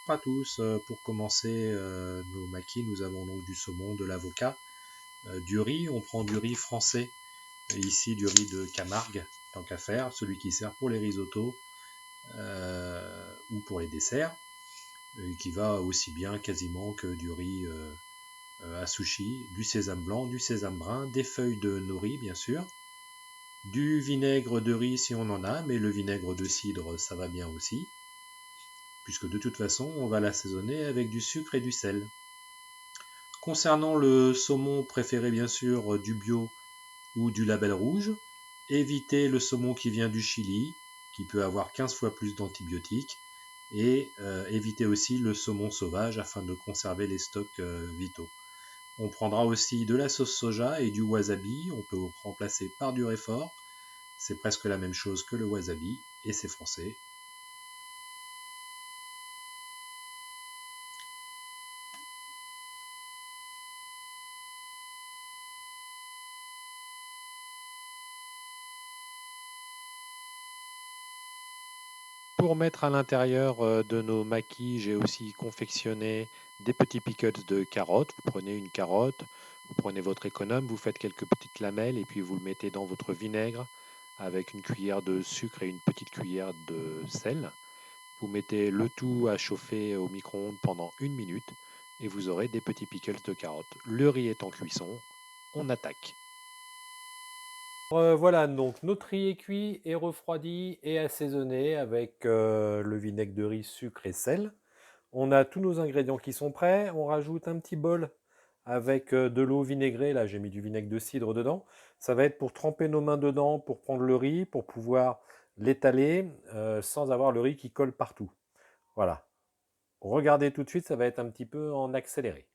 bonjour à tous. Pour commencer nos maquis, nous avons donc du saumon, de l'avocat, du riz. On prend du riz français, et ici du riz de Camargue, tant qu'à faire, celui qui sert pour les risottos ou pour les desserts, qui va aussi bien quasiment que du riz à sushi, du sésame blanc, du sésame brun, des feuilles de nori bien sûr, du vinaigre de riz si on en a, mais le vinaigre de cidre ça va bien aussi, puisque de toute façon on va l'assaisonner avec du sucre et du sel. Concernant le saumon, préférez bien sûr du bio ou du label rouge. Évitez le saumon qui vient du Chili, qui peut avoir 15 fois plus d'antibiotiques. Et évitez aussi le saumon sauvage afin de conserver les stocks vitaux. On prendra aussi de la sauce soja et du wasabi. On peut remplacer par du réfort. C'est presque la même chose que le wasabi et c'est français. Pour mettre à l'intérieur de nos maquis, j'ai aussi confectionné des petits pickles de carottes. Vous prenez une carotte, vous prenez votre économe, vous faites quelques petites lamelles et puis vous le mettez dans votre vinaigre avec une cuillère de sucre et une petite cuillère de sel. Vous mettez le tout à chauffer au micro-ondes pendant 1 minute et vous aurez des petits pickles de carottes. Le riz est en cuisson, on attaque. Voilà, donc notre riz est cuit et refroidi et assaisonné avec le vinaigre de riz, sucre et sel. On a tous nos ingrédients qui sont prêts. On rajoute un petit bol avec de l'eau vinaigrée. Là, j'ai mis du vinaigre de cidre dedans. Ça va être pour tremper nos mains dedans, pour prendre le riz, pour pouvoir l'étaler sans avoir le riz qui colle partout. Voilà. Regardez tout de suite, ça va être un petit peu en accéléré.